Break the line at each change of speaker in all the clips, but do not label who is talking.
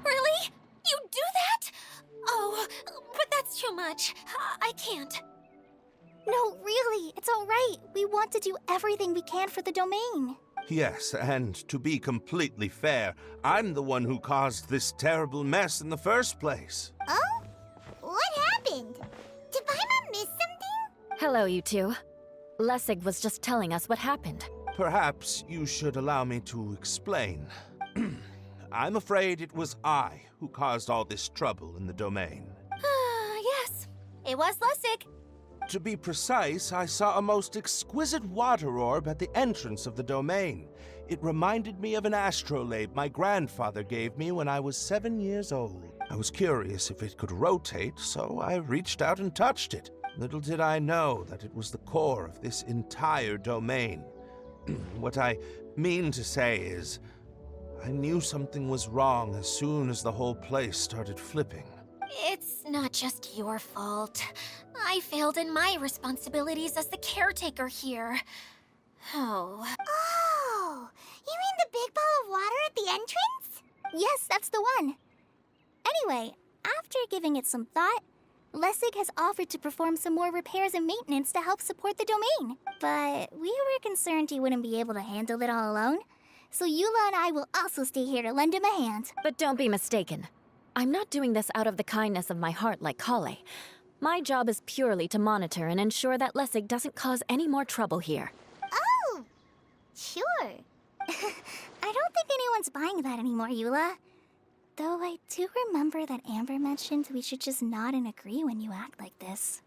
Really? You do that? Oh, but that's too much. I can't.
No, really, it's all right. We want to do everything we can for the domain.
Yes, and to be completely fair, I'm the one who caused this terrible mess in the first place.
Oh? What happened? Did Paimon miss something?
Hello, you two. Lessig was just telling us what happened.
Perhaps you should allow me to explain. I'm afraid it was I who caused all this trouble in the domain.
Yes, it was Lessig.
To be precise, I saw a most exquisite water orb at the entrance of the domain. It reminded me of an astrolabe my grandfather gave me when I was 7 years old. I was curious if it could rotate, so I reached out and touched it. Little did I know that it was the core of this entire domain. What I mean to say is, I knew something was wrong as soon as the whole place started flipping.
It's not just your fault. I failed in my responsibilities as the caretaker here. Oh.
Oh, you mean the big ball of water at the entrance? Yes, that's the one. Anyway, after giving it some thought, Lessig has offered to perform some more repairs and maintenance to help support the domain. But we were concerned he wouldn't be able to handle it all alone, so Eula and I will also stay here to lend him a hand.
But don't be mistaken. I'm not doing this out of the kindness of my heart like Kale. My job is purely to monitor and ensure that Lessig doesn't cause any more trouble here.
Oh, sure. I don't think anyone's buying that anymore, Eula. Though I do remember that Amber mentioned we should just nod and agree when you act like this.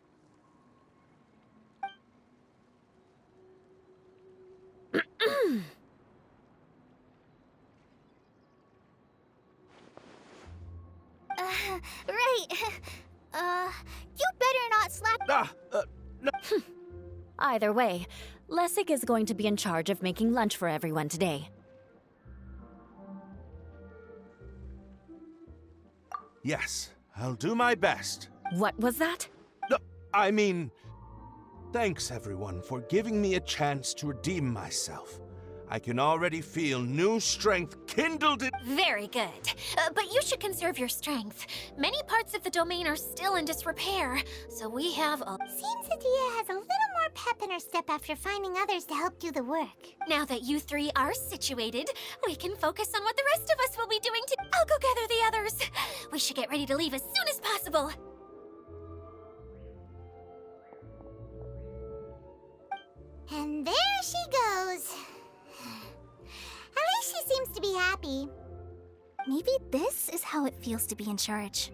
Right. You better not slack.
No.
Either way, Lessig is going to be in charge of making lunch for everyone today.
Yes, I'll do my best.
What was that?
No, I mean, thanks everyone for giving me a chance to redeem myself. I can already feel new strength kindled in—
Very good. But you should conserve your strength. Many parts of the domain are still in disrepair, so we have a—
Seems Adia has a little more pep in her step after finding others to help do the work.
Now that you three are situated, we can focus on what the rest of us will be doing to— I'll go gather the others. We should get ready to leave as soon as possible.
And there she goes. At least she seems to be happy. Maybe this is how it feels to be in charge.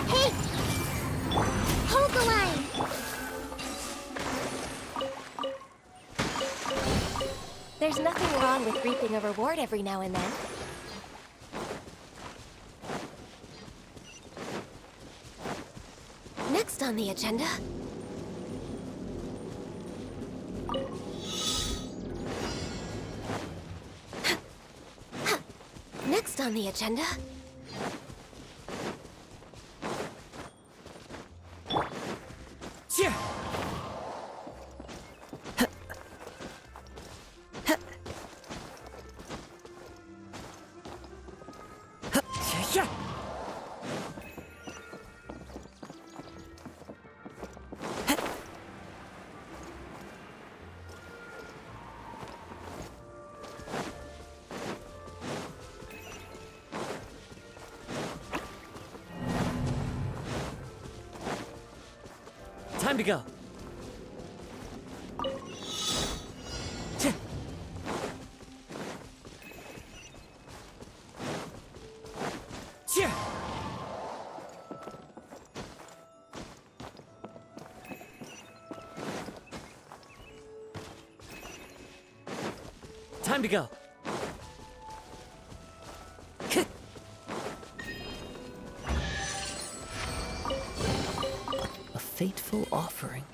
Hey! Hold the line!
There's nothing wrong with reaping a reward every now and then. Next on the agenda... Next on the agenda...
Yeah. Yeah. Time to go. Yeah. Time to go. A fateful offering.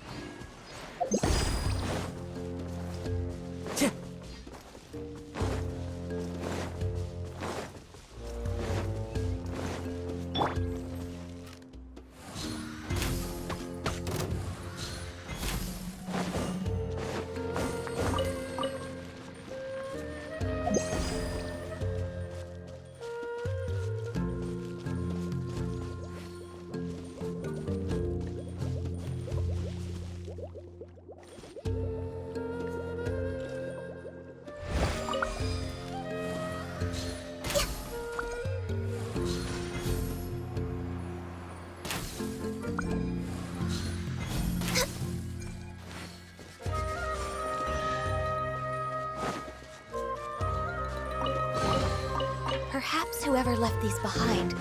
Perhaps whoever left these behind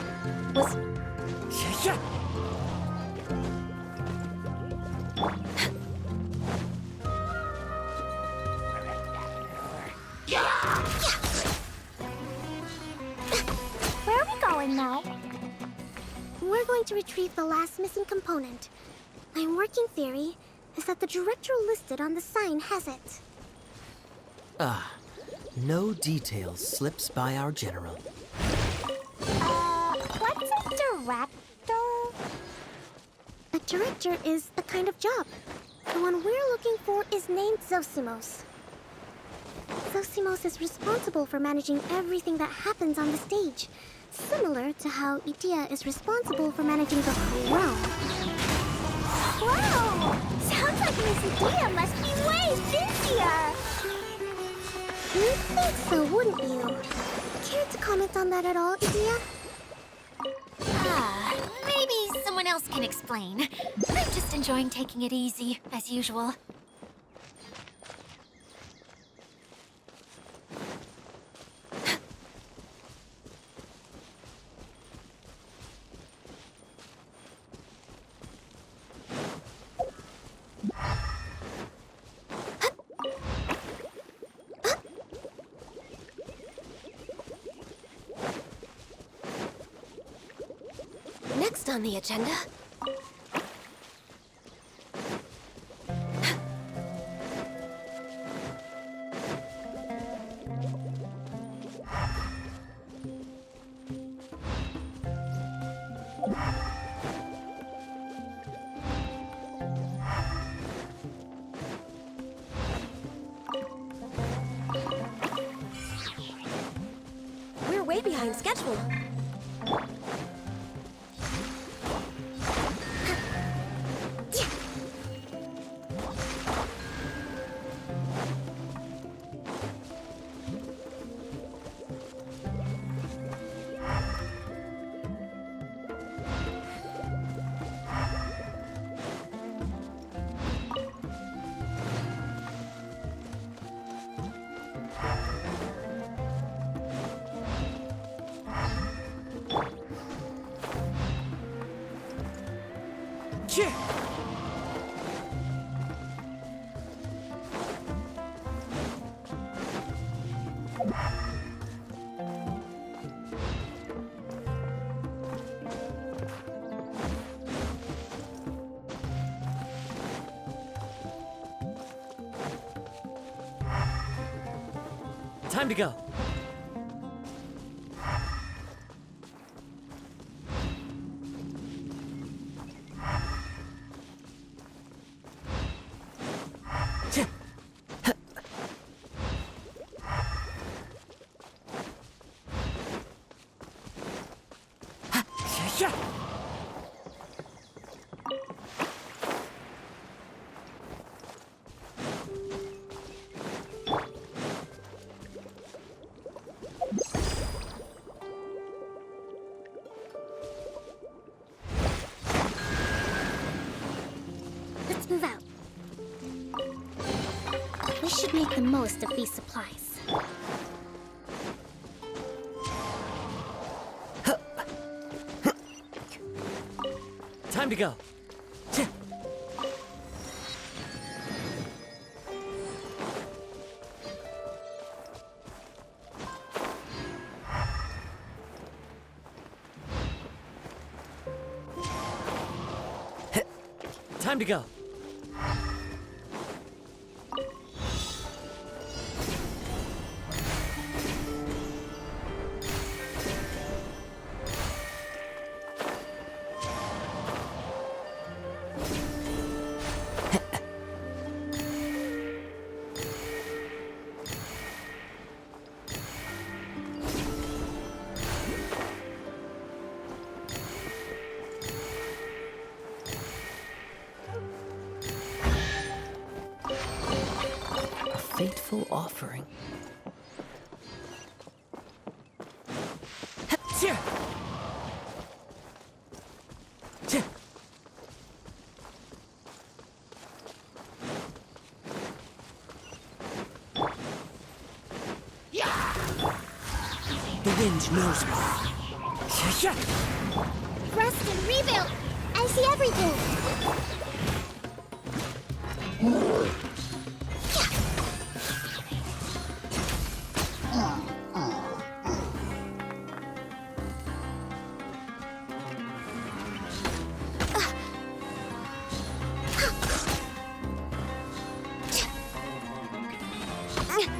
was...
Yeah.
Where are we going now? We're going to retrieve the last missing component. My working theory is that the director listed on the sign has it.
No details slips by our general.
What's a director? A director is a kind of job. The one we're looking for is named Zosimos. Zosimos is responsible for managing everything that happens on the stage, similar to how Itea is responsible for managing the throne.
Whoa! Sounds like Miss Itea must be way busier!
You'd think so, wouldn't you? Care to comment on that at all, Itea?
Maybe someone else can explain. I'm just enjoying taking it easy, as usual.
Next on the agenda... We're way behind schedule.
Yeah. Time to go.
move out. We should make the most of these supplies.
Time to go. Time to go.
Fateful offering.
Tja! Tja! The wind knows me. Tja!
Rest and rebuild! I see everything!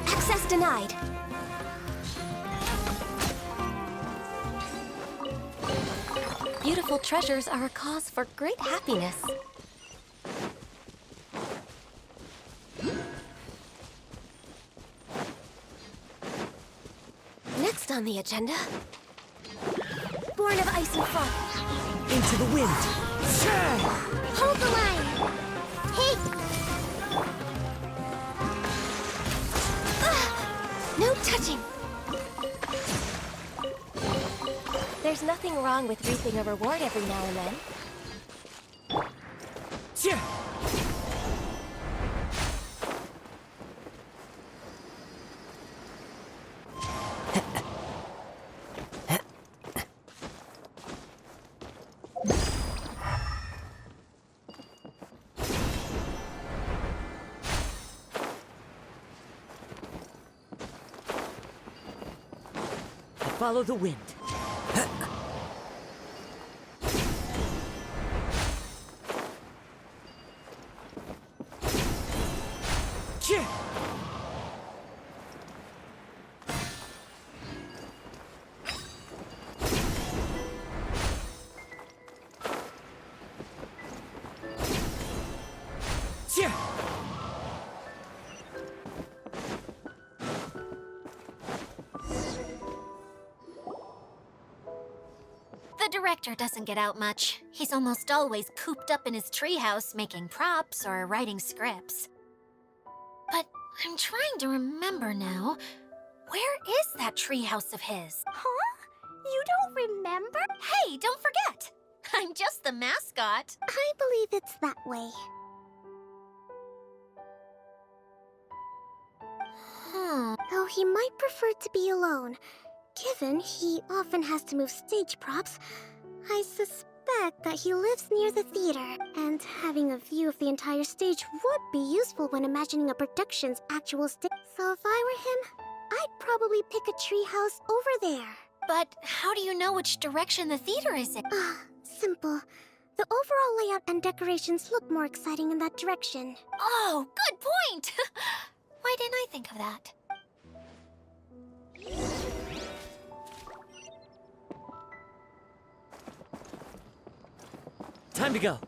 Access denied. Beautiful treasures are a cause for great happiness. Next on the agenda, Born of Ice and Frost.
Into the wind. Tja!
Hold the line! Hey!
No touching. There's nothing wrong with reaping a reward every now and then.
Tja! Follow the wind. Tja! Tja!
The director doesn't get out much. He's almost always cooped up in his treehouse making props or writing scripts. But I'm trying to remember now. Where is that treehouse of his?
Huh? You don't remember?
Hey, don't forget! I'm just the mascot.
I believe it's that way. Though he might prefer to be alone. Given he often has to move stage props, I suspect that he lives near the theater, and having a view of the entire stage would be useful when imagining a production's actual stage. So if I were him, I'd probably pick a treehouse over there.
But how do you know which direction the theater is in?
Simple. The overall layout and decorations look more exciting in that direction.
Oh, good point! Why didn't I think of that?
Time to go.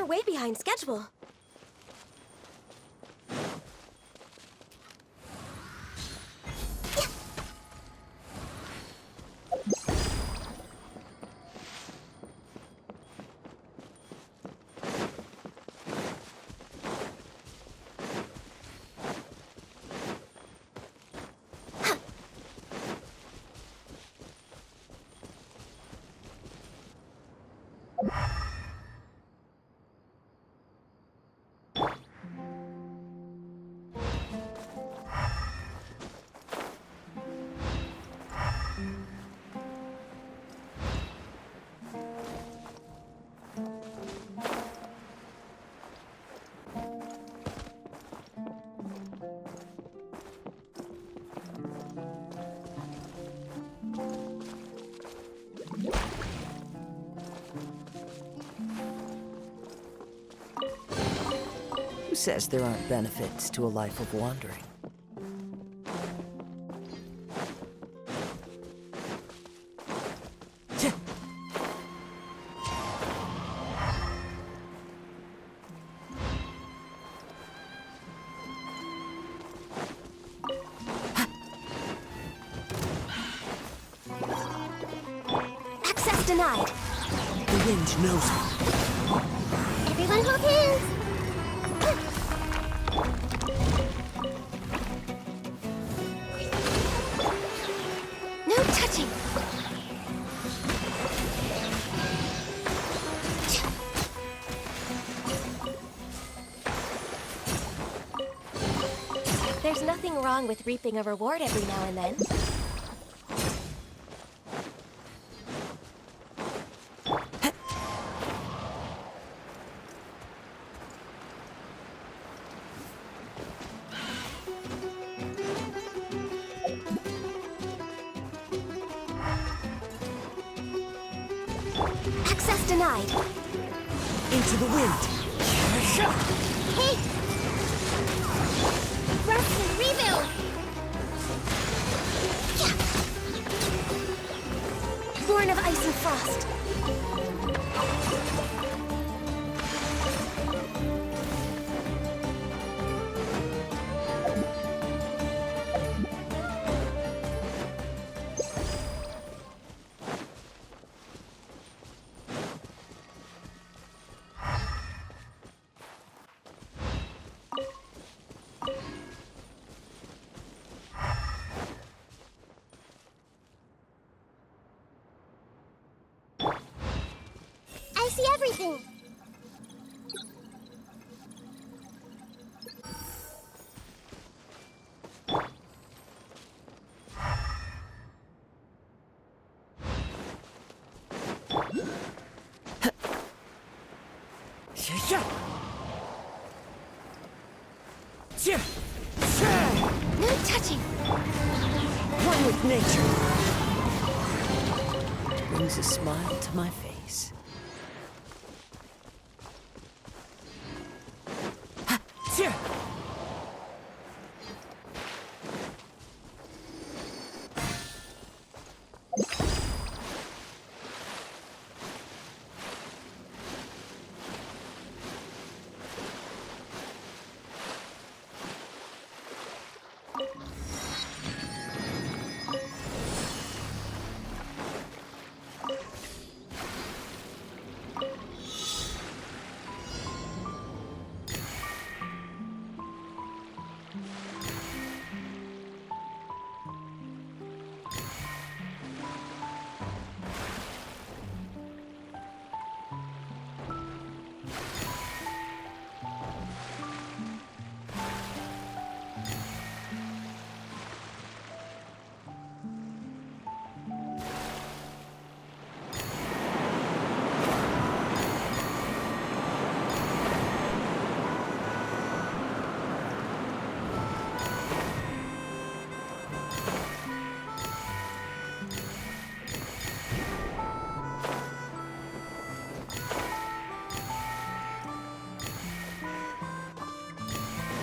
We're way behind schedule.
Who says there aren't benefits to a life of wandering?
Access denied.
The wind knows me.
Everyone hold hands!
No touching. There's nothing wrong with reaping a reward every now and then. Access denied.
Into the wind.
Hey! Rest and rebuild!
Born of ice and frost.
I see everything!
No touching.
One with nature. Brings a smile to my face.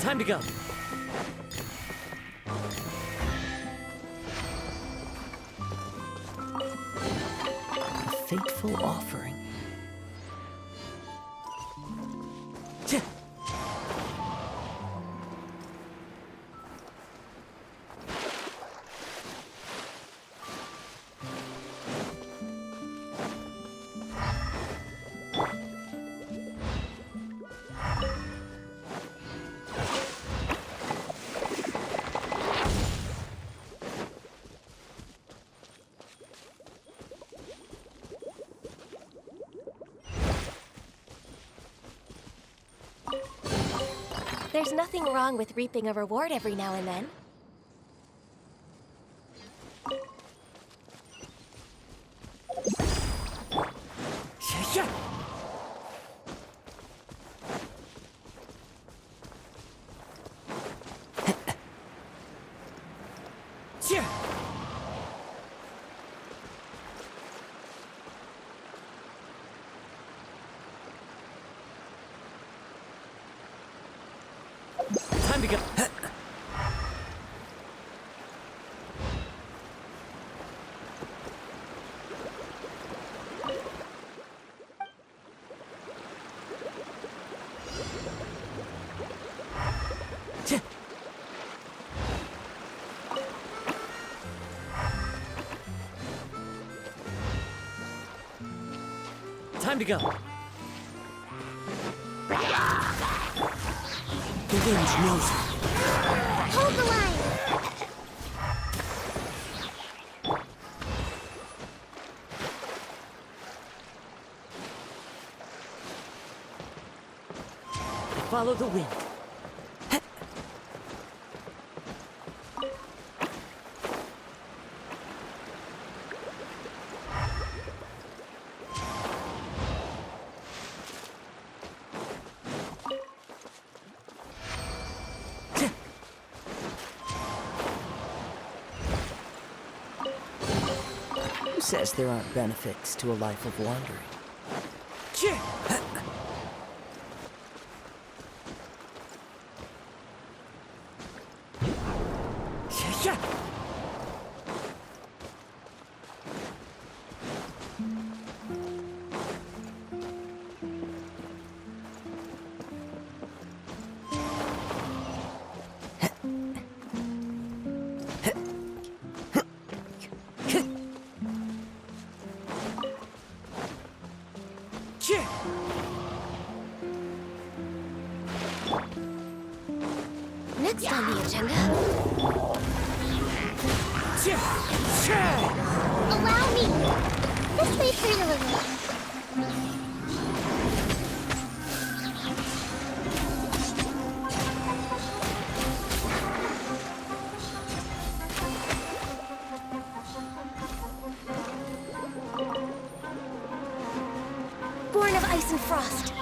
Time to go.
A fateful offering.
There's nothing wrong with reaping a reward every now and then.
Yeah. Yeah. Time to go. Time to go. The wind knows it.
Hold the line!
Follow the wind.
Who says there aren't benefits to a life of wandering?
Next on the agenda.
Allow me! This way for a little.
Born of ice and frost.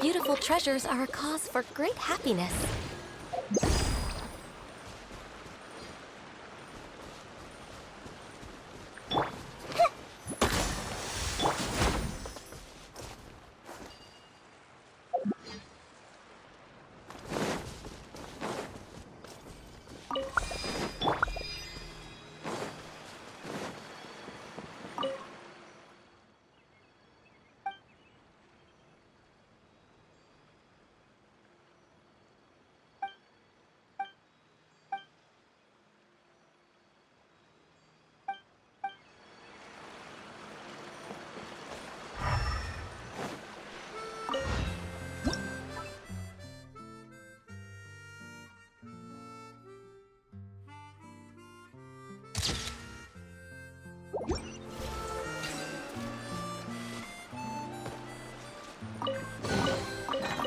Beautiful treasures are a cause for great happiness.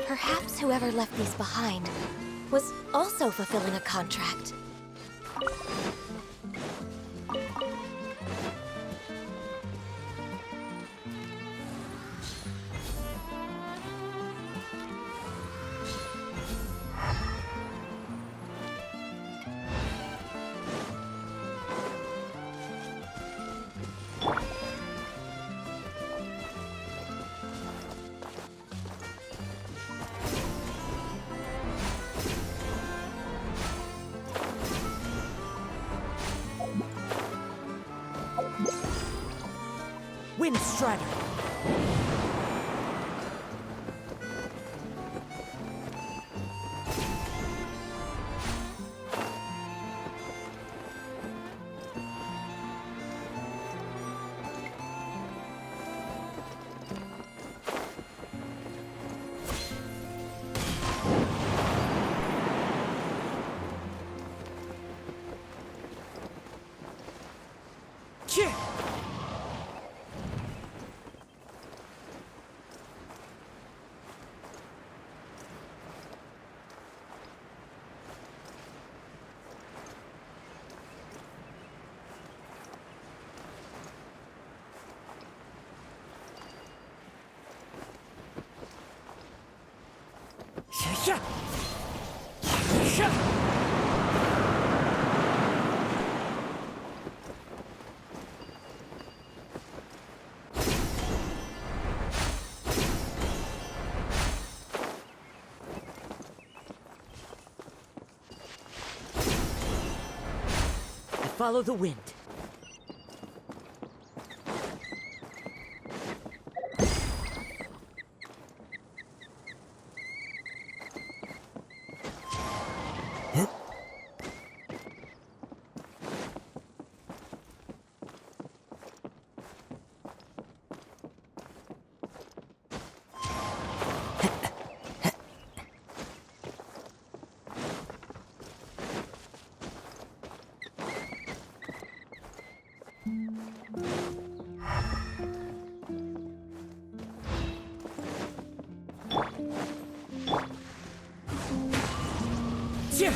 Perhaps whoever left these behind was also fulfilling a contract.
Wind Strider. Yeah. Yeah. Follow the wind. Yeah.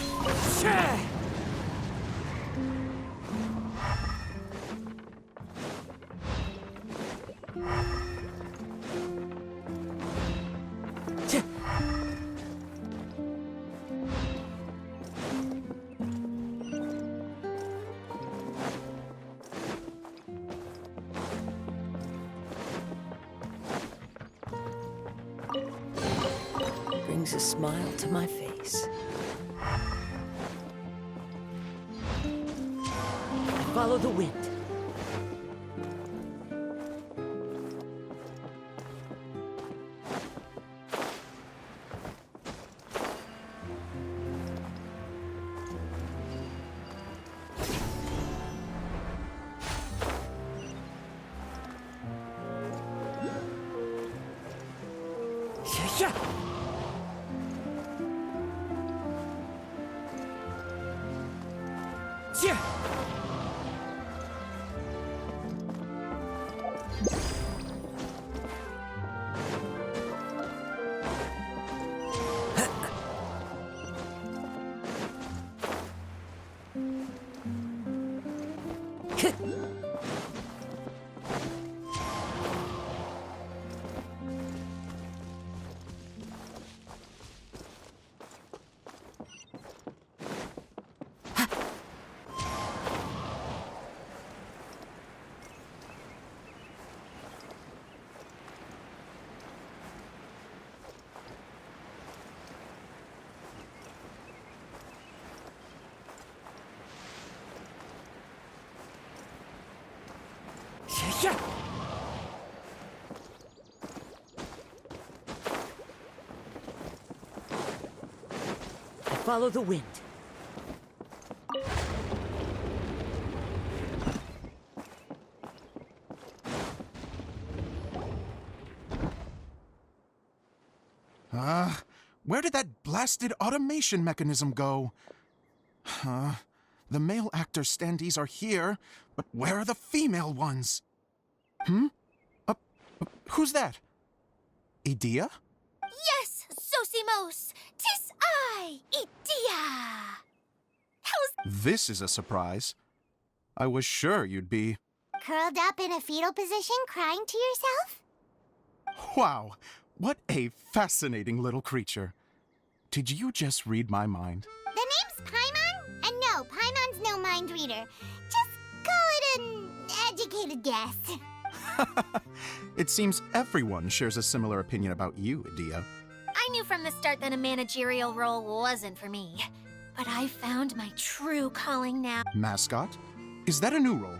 Yeah.
Brings a smile to my face.
Follow the wind. Yeah. Yeah. Yeah. Follow the wind.
Where did that blasted automation mechanism go? The male actor standees are here, but where are the female ones? Who's that? Idea?
Yes, Sosimos! 'Tis I, Idia! How's...
This is a surprise. I was sure you'd be...
Curled up in a fetal position, crying to yourself?
Wow, what a fascinating little creature. Did you just read my mind?
The name's Paimon? And no, Paimon's no mind reader. Just call it an educated guess.
It seems everyone shares a similar opinion about you, Idea.
I knew from the start that a managerial role wasn't for me. But I found my true calling now.
Mascot? Is that a new role?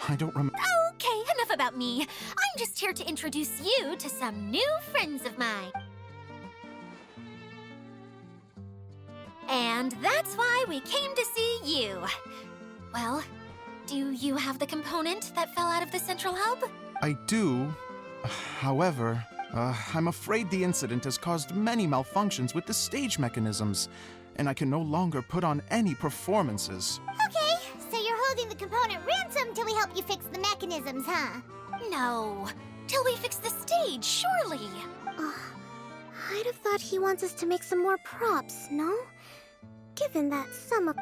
I don't remember.
Okay, enough about me. I'm just here to introduce you to some new friends of mine. And that's why we came to see you. Well, do you have the component that fell out of the central hub?
I do. However, I'm afraid the incident has caused many malfunctions with the stage mechanisms, and I can no longer put on any performances.
Okay, so you're holding the component ransom till we help you fix the mechanisms, huh?
No, till we fix the stage, surely.
I'd have thought he wants us to make some more props, no? Given that some of...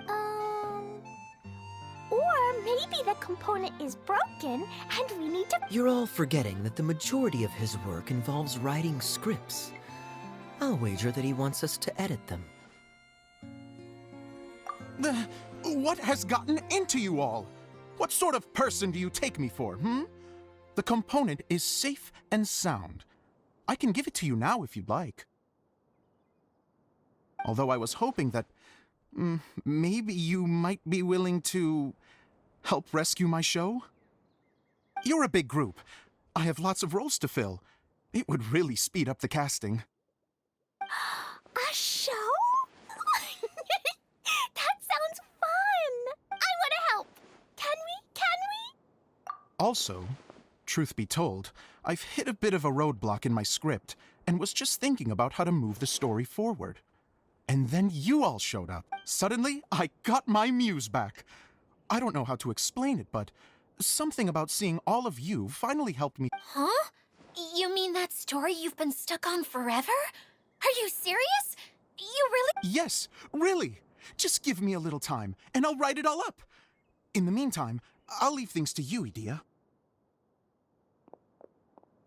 Or maybe the component is broken and we need to...
You're all forgetting that the majority of his work involves writing scripts. I'll wager that he wants us to edit them.
What has gotten into you all? What sort of person do you take me for, hmm? The component is safe and sound. I can give it to you now if you'd like. Although I was hoping that maybe you might be willing to help rescue my show? You're a big group. I have lots of roles to fill. It would really speed up the casting.
A show? That sounds fun! I want to help! Can we?
Also, truth be told, I've hit a bit of a roadblock in my script and was just thinking about how to move the story forward. And then you all showed up. Suddenly, I got my muse back. I don't know how to explain it, but something about seeing all of you finally helped me.
Huh? You mean that story you've been stuck on forever? Are you serious? You really—
Yes, really. Just give me a little time, and I'll write it all up. In the meantime, I'll leave things to you, Edea.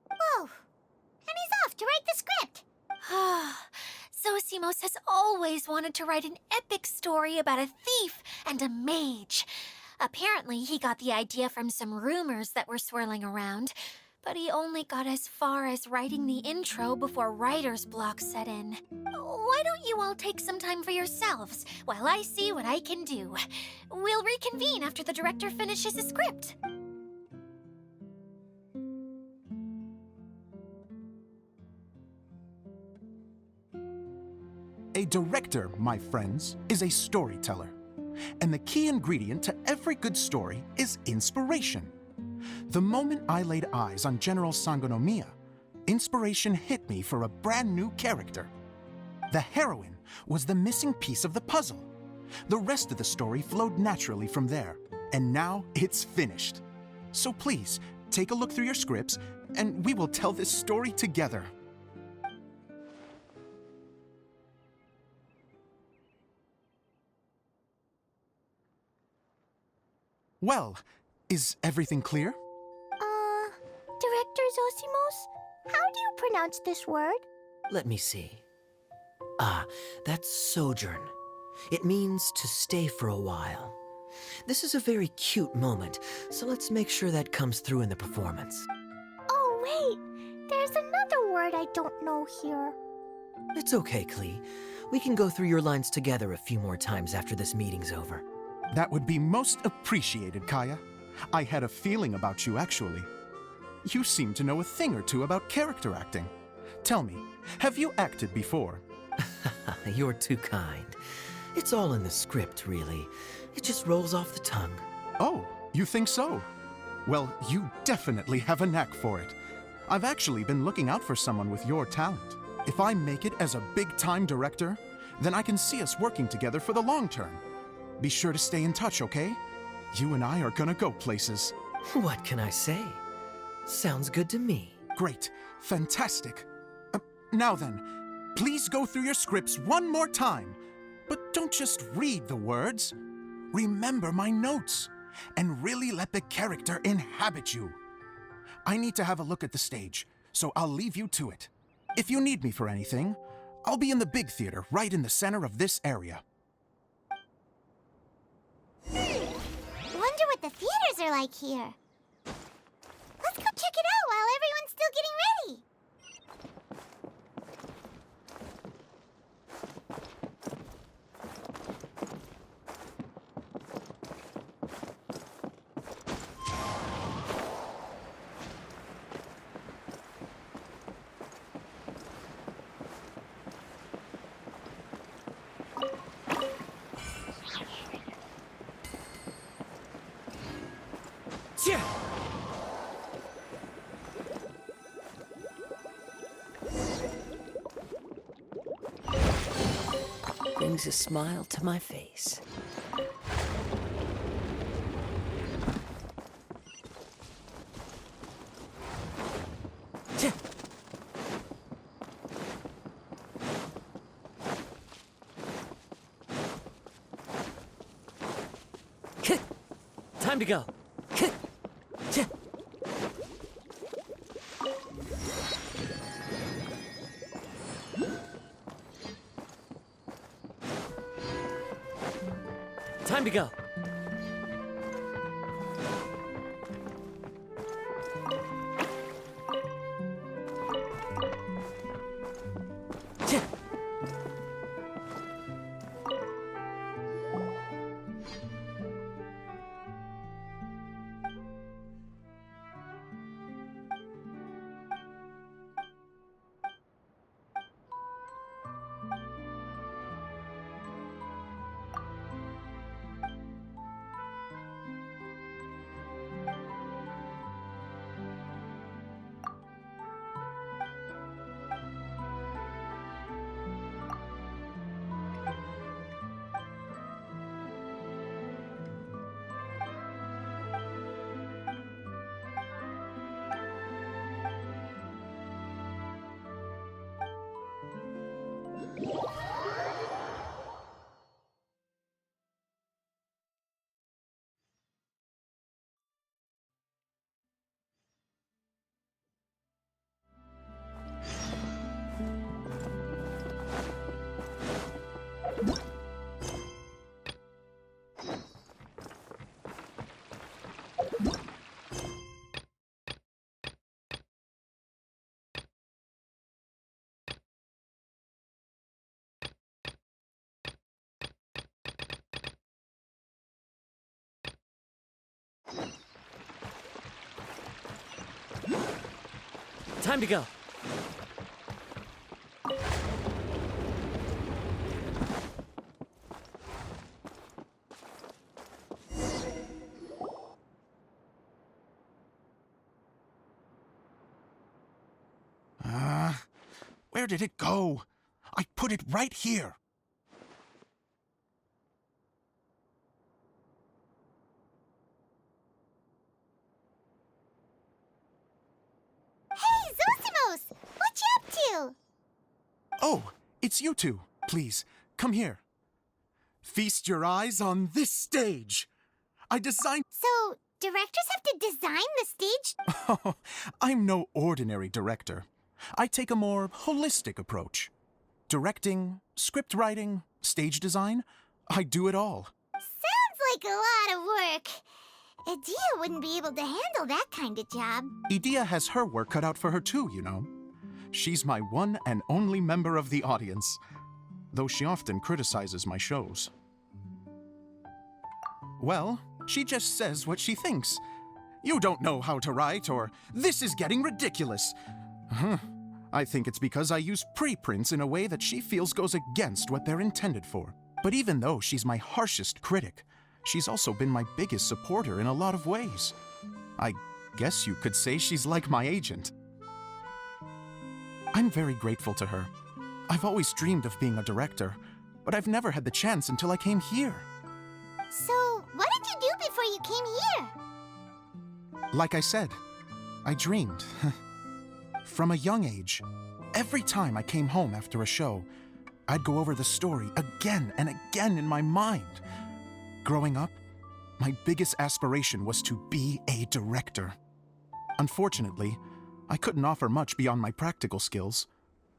Whoa! And he's off to write the script!
Zosimos has always wanted to write an epic story about a thief and a mage. Apparently, he got the idea from some rumors that were swirling around, but he only got as far as writing the intro before writer's block set in. Why don't you all take some time for yourselves while I see what I can do? We'll reconvene after the director finishes his script.
A director, my friends, is a storyteller. And the key ingredient to every good story is inspiration. The moment I laid eyes on General Sangonomiya, inspiration hit me for a brand new character. The heroine was the missing piece of the puzzle. The rest of the story flowed naturally from there, and now it's finished. So please, take a look through your scripts, and we will tell this story together. Well, is everything clear?
Director Zosimos, how do you pronounce this word?
Let me see. Ah, that's sojourn. It means to stay for a while. This is a very cute moment, so let's make sure that comes through in the performance.
Oh, wait! There's another word I don't know here.
It's okay, Klee. We can go through your lines together a few more times after this meeting's over.
That would be most appreciated, Kaya. I had a feeling about you, actually. You seem to know a thing or two about character acting. Tell me, have you acted before?
You're too kind. It's all in the script, really. It just rolls off the tongue.
Oh, you think so? Well, you definitely have a knack for it. I've actually been looking out for someone with your talent. If I make it as a big-time director, then I can see us working together for the long term. Be sure to stay in touch, okay? You and I are gonna go places.
What can I say? Sounds good to me.
Great. Fantastic. Now then, please go through your scripts one more time. But don't just read the words. Remember my notes, and really let the character inhabit you. I need to have a look at the stage, so I'll leave you to it. If you need me for anything, I'll be in the big theater right in the center of this area.
Wonder what the theaters are like here. Let's go check it out while everyone's still getting ready.
Yeah.
Brings a smile to my face.
Yeah. Time to go. Yeah. to go. Time to go.
Where did it go? I put it right here.
Hey, Zosimos! What you up to?
Oh, it's you two. Please, come here. Feast your eyes on this stage. I designed...
So, directors have to design the stage?
Oh, I'm no ordinary director. I take a more holistic approach. Directing, script writing, stage design, I do it all.
Sounds like a lot of work. Adia wouldn't be able to handle that kind of job.
Edea has her work cut out for her too, you know. She's my one and only member of the audience, though she often criticizes my shows. Well, she just says what she thinks. You don't know how to write, or this is getting ridiculous. I think it's because I use preprints in a way that she feels goes against what they're intended for. But even though she's my harshest critic, she's also been my biggest supporter in a lot of ways. I guess you could say she's like my agent. I'm very grateful to her. I've always dreamed of being a director, but I've never had the chance until I came here.
So, what did you do before you came here?
Like I said, I dreamed. From a young age, every time I came home after a show, I'd go over the story again and again in my mind. Growing up, my biggest aspiration was to be a director. Unfortunately, I couldn't offer much beyond my practical skills,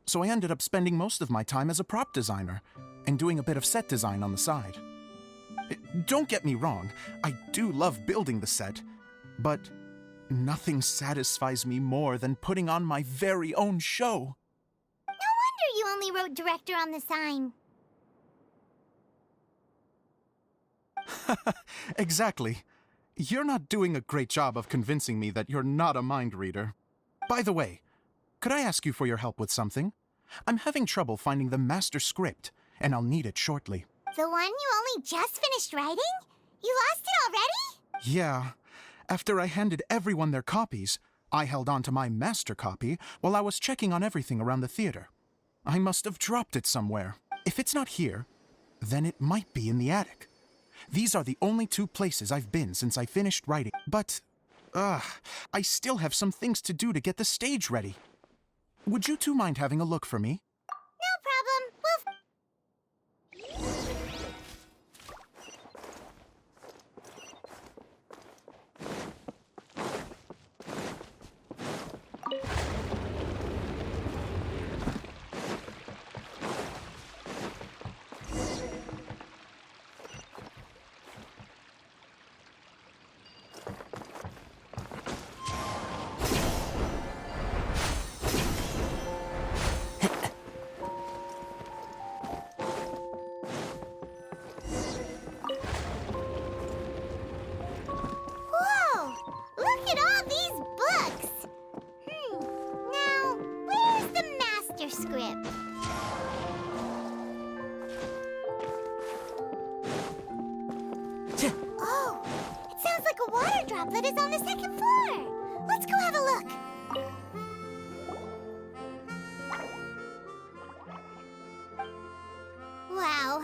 so I ended up spending most of my time as a prop designer and doing a bit of set design on the side. Don't get me wrong, I do love building the set, but nothing satisfies me more than putting on my very own show.
No wonder you only wrote director on the sign.
Exactly. You're not doing a great job of convincing me that you're not a mind reader. By the way, could I ask you for your help with something? I'm having trouble finding the master script, and I'll need it shortly.
The one you only just finished writing? You lost it already?
Yeah. After I handed everyone their copies, I held on to my master copy while I was checking on everything around the theater. I must have dropped it somewhere. If it's not here, then it might be in the attic. These are the only two places I've been since I finished writing. But, I still have some things to do to get the stage ready. Would you two mind having a look for me?
No problem. master script. Oh, it sounds like a water droplet is on the second floor. Let's go have a look. Wow,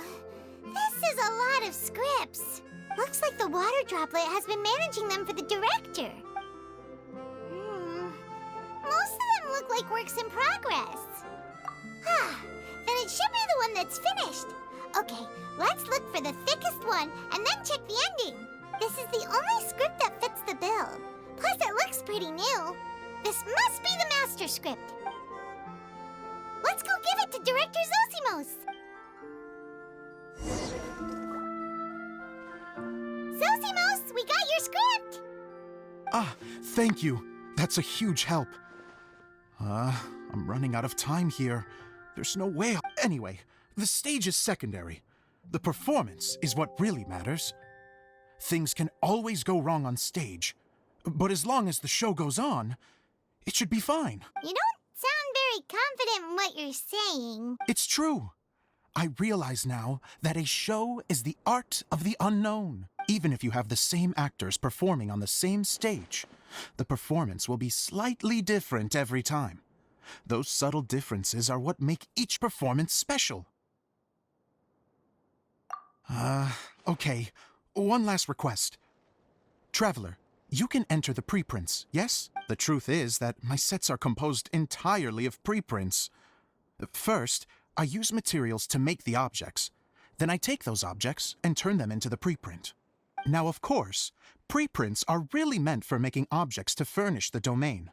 this is a lot of scripts. Looks like the water droplet has been managing them for the director. Most of them look like works in progress. Then it should be the one that's finished. Okay, let's look for the thickest one and then check the ending. This is the only script that fits the bill. Plus, it looks pretty new. This must be the master script. Let's go give it to Director Zosimos. Zosimos, we got your script!
Ah, thank you. That's a huge help. I'm running out of time here. There's no way. Anyway, the stage is secondary. The performance is what really matters. Things can always go wrong on stage, but as long as the show goes on, it should be fine.
You don't sound very confident in what you're saying.
It's true. I realize now that a show is the art of the unknown. Even if you have the same actors performing on the same stage, the performance will be slightly different every time. Those subtle differences are what make each performance special. Okay. One last request. Traveler, you can enter the preprints, yes? The truth is that my sets are composed entirely of preprints. First, I use materials to make the objects. Then I take those objects and turn them into the preprint. Now, of course, preprints are really meant for making objects to furnish the domain.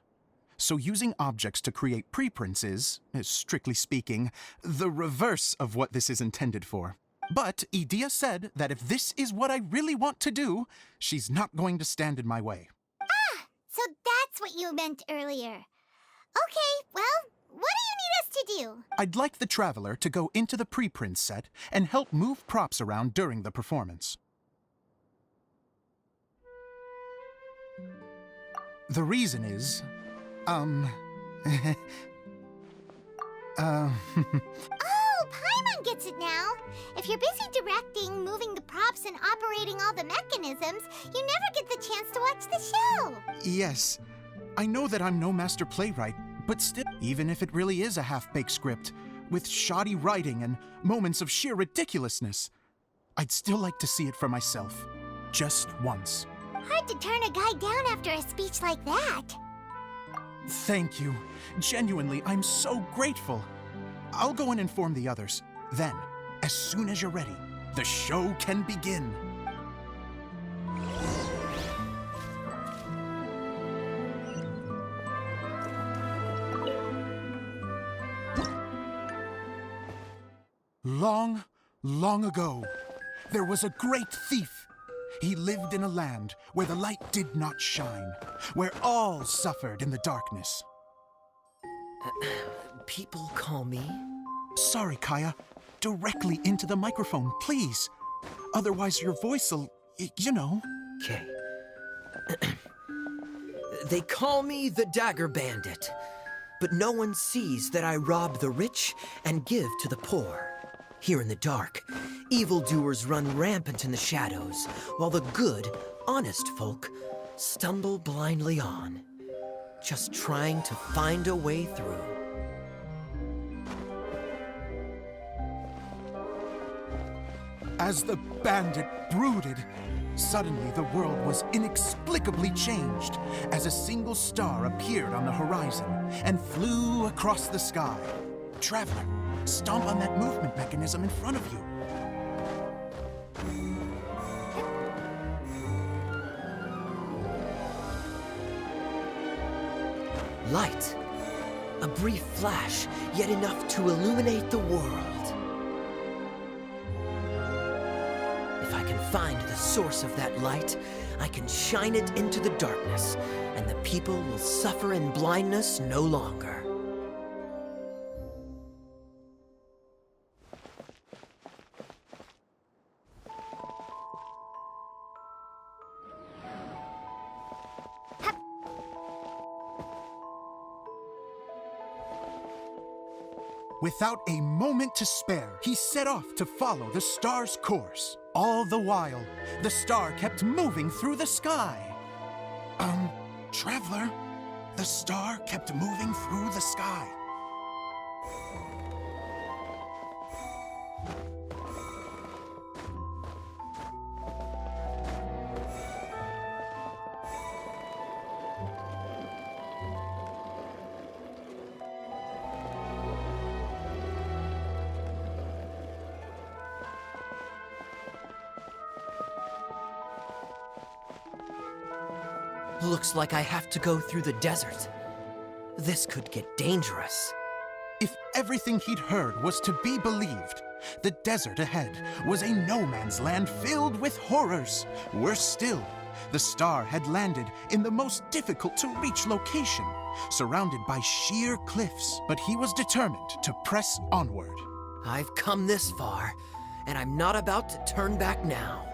So using objects to create preprints is, strictly speaking, the reverse of what this is intended for. But Edea said that if this is what I really want to do, she's not going to stand in my way.
So that's what you meant earlier. Okay, well, what do you need us to do?
I'd like the Traveler to go into the preprint set and help move props around during the performance. The reason is,
Oh, Paimon gets it now. If you're busy directing, moving the props, and operating all the mechanisms, you never get the chance to watch the show.
Yes, I know that I'm no master playwright, but still, even if it really is a half-baked script, with shoddy writing and moments of sheer ridiculousness, I'd still like to see it for myself, just once.
Hard to turn a guy down after a speech like that.
Thank you. Genuinely, I'm so grateful. I'll go and inform the others. Then, as soon as you're ready, the show can begin. Long, long ago, there was a great thief. He lived in a land where the light did not shine, where all suffered in the darkness.
People call me?
Sorry, Kaya. Directly into the microphone, please. Otherwise your voice'll, you know.
Okay. They call me the Dagger Bandit, but no one sees that I rob the rich and give to the poor. Here in the dark, evildoers run rampant in the shadows, while the good, honest folk stumble blindly on, just trying to find a way through.
As the bandit brooded, suddenly the world was inexplicably changed as a single star appeared on the horizon and flew across the sky. Traveler, stomp on that movement mechanism in front of you.
Light. A brief flash, yet enough to illuminate the world. If I can find the source of that light, I can shine it into the darkness, and the people will suffer in blindness no longer.
Without a moment to spare, he set off to follow the star's course. All the while, the star kept moving through the sky. Traveler, the star kept moving through the sky.
Looks like I have to go through the desert. This could get dangerous.
If everything he'd heard was to be believed, the desert ahead was a no-man's land filled with horrors. Worse still, the star had landed in the most difficult-to-reach location, surrounded by sheer cliffs. But he was determined to press onward.
I've come this far, and I'm not about to turn back now.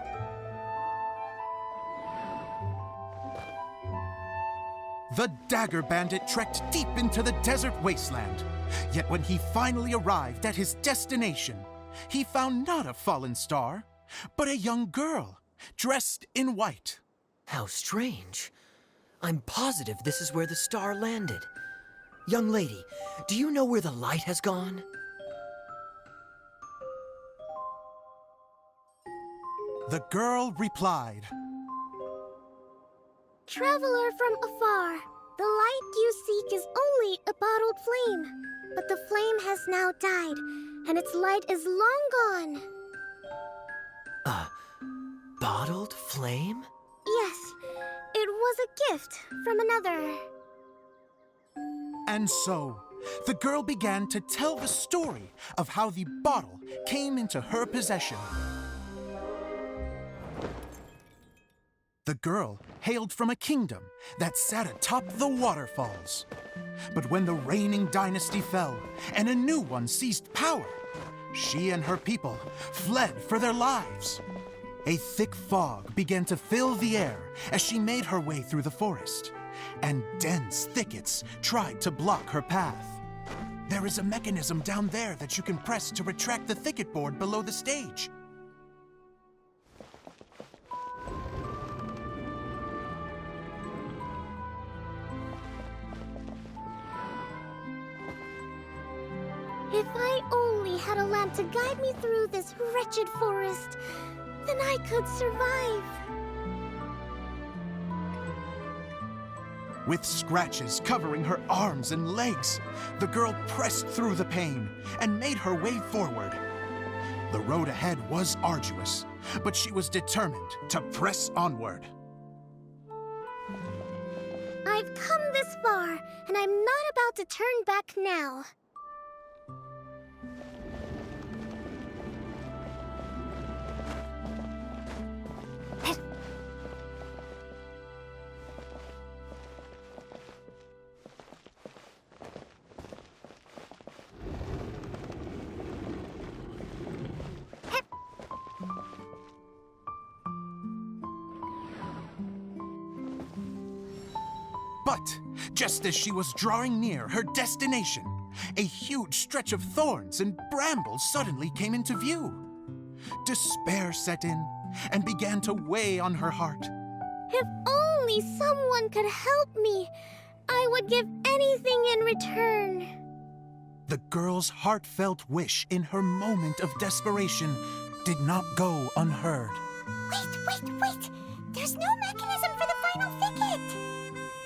The Dagger Bandit trekked deep into the desert wasteland. Yet when he finally arrived at his destination, he found not a fallen star, but a young girl, dressed in white.
How strange. I'm positive this is where the star landed. Young lady, do you know where the light has gone?
The girl replied,
Traveler from afar, the light you seek is only a bottled flame. But the flame has now died, and its light is long gone.
A bottled flame?
Yes, it was a gift from another.
And so, the girl began to tell the story of how the bottle came into her possession. The girl hailed from a kingdom that sat atop the waterfalls. But when the reigning dynasty fell and a new one seized power, she and her people fled for their lives. A thick fog began to fill the air as she made her way through the forest, and dense thickets tried to block her path. There is a mechanism down there that you can press to retract the thicket board below the stage.
If I only had a lamp to guide me through this wretched forest, then I could survive.
With scratches covering her arms and legs, the girl pressed through the pain and made her way forward. The road ahead was arduous, but she was determined to press onward.
I've come this far, and I'm not about to turn back now.
But just as she was drawing near her destination, a huge stretch of thorns and brambles suddenly came into view. Despair set in and began to weigh on her heart.
If only someone could help me, I would give anything in return.
The girl's heartfelt wish in her moment of desperation did not go unheard.
Wait! There's no mechanism for the final thicket!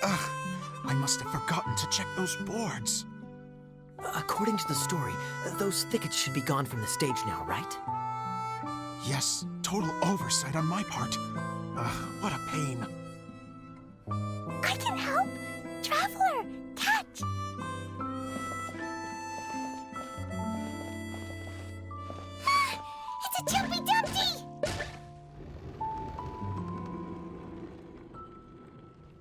Ugh, I must have forgotten to check those boards.
According to the story, those thickets should be gone from the stage now, right?
Yes, total oversight on my part. What a pain.
I can help! Traveler, catch! It's a Jumpy Dumpty!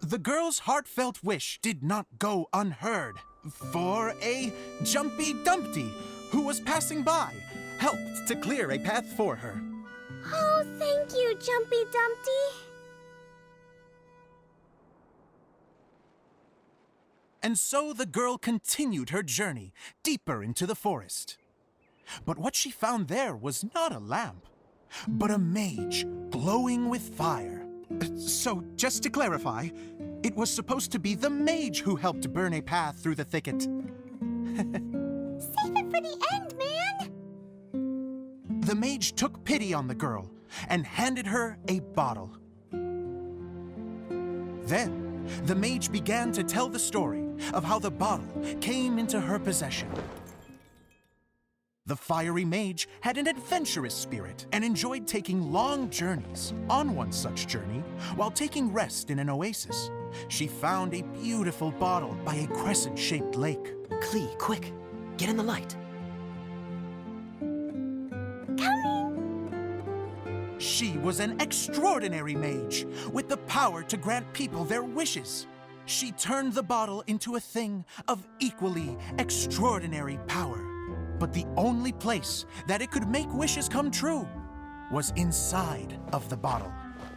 The girl's heartfelt wish did not go unheard, for a Jumpy Dumpty who was passing by helped to clear a path for her.
Oh, thank you, Jumpy Dumpty.
And so the girl continued her journey deeper into the forest. But what she found there was not a lamp, but a mage glowing with fire. So, just to clarify, it was supposed to be the mage who helped burn a path through the thicket.
Save it for the end, man!
The mage took pity on the girl and handed her a bottle. Then, the mage began to tell the story of how the bottle came into her possession. The fiery mage had an adventurous spirit and enjoyed taking long journeys. On one such journey, while taking rest in an oasis, she found a beautiful bottle by a crescent-shaped lake.
Klee, quick, get in the light.
She was an extraordinary mage with the power to grant people their wishes. She turned the bottle into a thing of equally extraordinary power. But the only place that it could make wishes come true was inside of the bottle.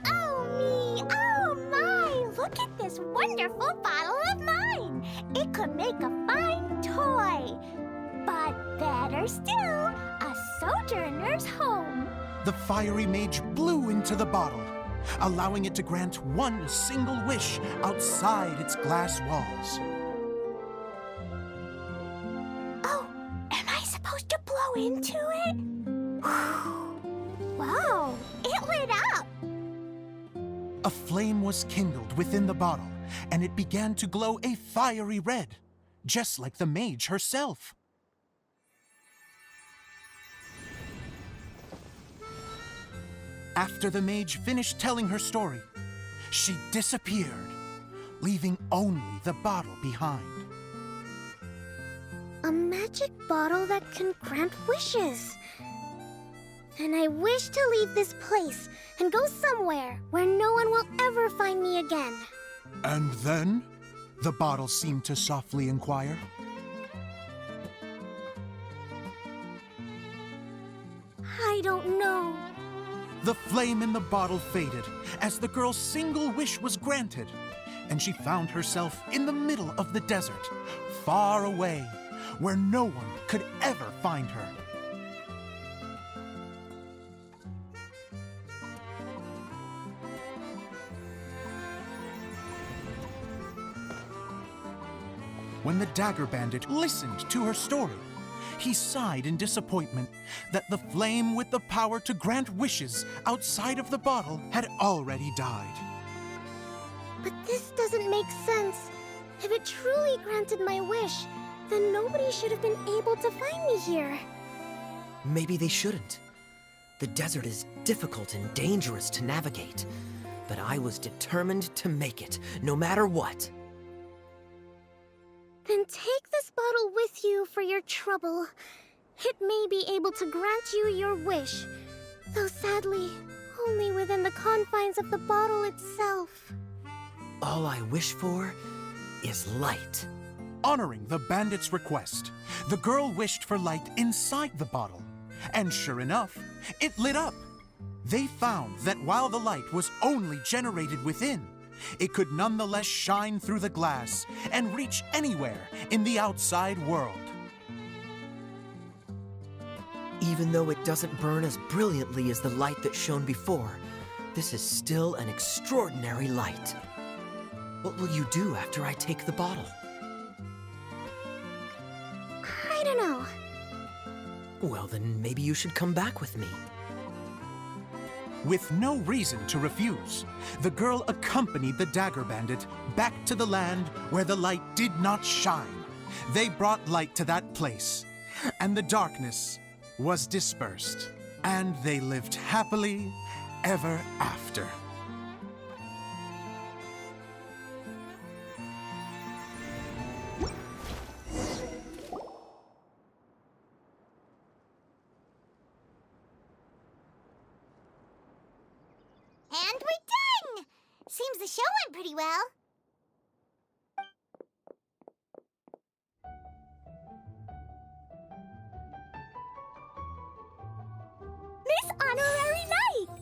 Oh me, oh my! Look at this wonderful bottle of mine! It could make a fine toy. But better still, a sojourner's home.
The fiery mage blew into the bottle, allowing it to grant one single wish outside its glass walls.
Oh, am I supposed to blow into it? Wow, it lit up!
A flame was kindled within the bottle, and it began to glow a fiery red, just like the mage herself. After the mage finished telling her story, she disappeared, leaving only the bottle behind.
A magic bottle that can grant wishes. And I wish to leave this place and go somewhere where no one will ever find me again.
And then? The bottle seemed to softly inquire.
I don't know.
The flame in the bottle faded as the girl's single wish was granted, and she found herself in the middle of the desert, far away, where no one could ever find her. When the Dagger Bandit listened to her story, he sighed in disappointment that the flame with the power to grant wishes outside of the bottle had already died.
But this doesn't make sense. If it truly granted my wish, then nobody should have been able to find me here.
Maybe they shouldn't. The desert is difficult and dangerous to navigate, but I was determined to make it, no matter what.
Then take this bottle with you for your trouble. It may be able to grant you your wish, though sadly, only within the confines of the bottle itself.
All I wish for is light.
Honoring the bandit's request, the girl wished for light inside the bottle, and sure enough, it lit up. They found that while the light was only generated within, it could nonetheless shine through the glass and reach anywhere in the outside world.
Even though it doesn't burn as brilliantly as the light that shone before, this is still an extraordinary light. What will you do after I take the bottle?
I don't know.
Well, then maybe you should come back with me.
With no reason to refuse, the girl accompanied the Dagger Bandit back to the land where the light did not shine. They brought light to that place, and the darkness was dispersed, and they lived happily ever after.
And we're done! Seems the show went pretty well. Miss Honorary Knight!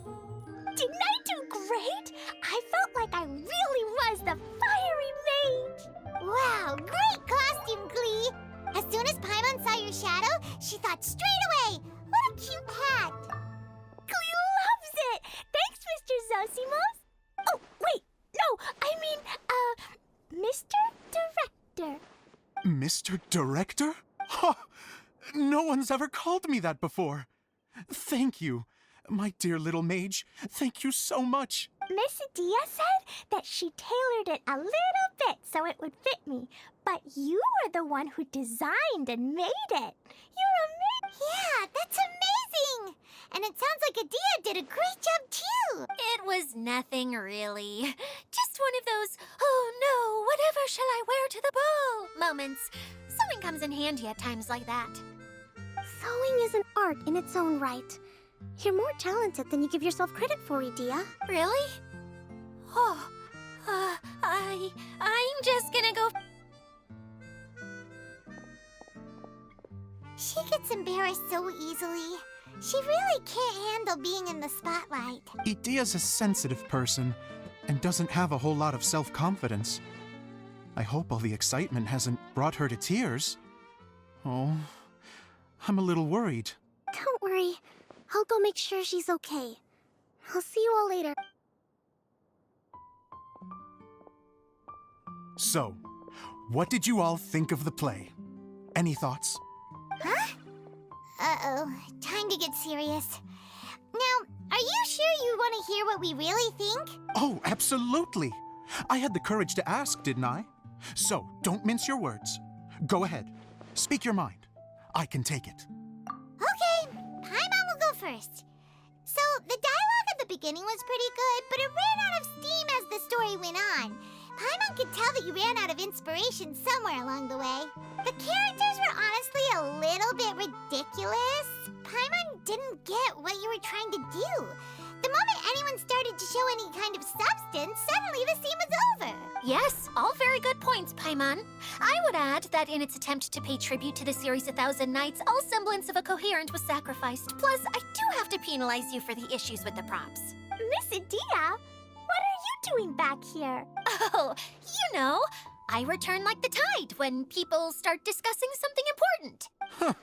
Didn't I do great? I felt like I really was the fiery mage! Wow, great! she thought straight away. What a cute hat.
Cleo loves it! Thanks, Mr. Zosimos! Oh, wait! No, I mean, Mr. Director.
Mr. Director? Ha! No one's ever called me that before. Thank you. My dear little mage, thank you so much.
Miss Adia said that she tailored it a little bit so it would fit me, but you were the one who designed and made it. You're amazing!
Yeah, that's amazing! And it sounds like Adia did a great job too!
It was nothing really. Just one of those, oh no, whatever shall I wear to the ball moments. Sewing comes in handy at times like that.
Sewing is an art in its own right. You're more talented than you give yourself credit for, Adia.
Really? Oh, I'm just gonna go.
She gets embarrassed so easily. She really can't handle being in the spotlight.
Idia's a sensitive person and doesn't have a whole lot of self-confidence. I hope all the excitement hasn't brought her to tears. Oh, I'm a little worried.
Don't worry. I'll go make sure she's okay. I'll see you all later.
So, what did you all think of the play? Any thoughts?
Huh? Uh-oh. Time to get serious. Now, are you sure you want to hear what we really think?
Oh, absolutely. I had the courage to ask, didn't I? So, don't mince your words. Go ahead. Speak your mind. I can take it.
Okay, Paimon will go first. So, the dialogue at the beginning was pretty good, but it ran out of steam as the story went on. Paimon could tell that you ran out of inspiration somewhere along the way. The characters were honestly a little bit ridiculous. Paimon didn't get what you were trying to do. The moment anyone started to show any kind of substance, suddenly the scene was over.
Yes, all very good points, Paimon. I would add that in its attempt to pay tribute to the series 1,000 Nights, all semblance of a coherent was sacrificed. Plus, I do have to penalize you for the issues with the props.
Miss Adia, what are you doing back here?
Oh, you know, I return like the tide when people start discussing something important.
Huh.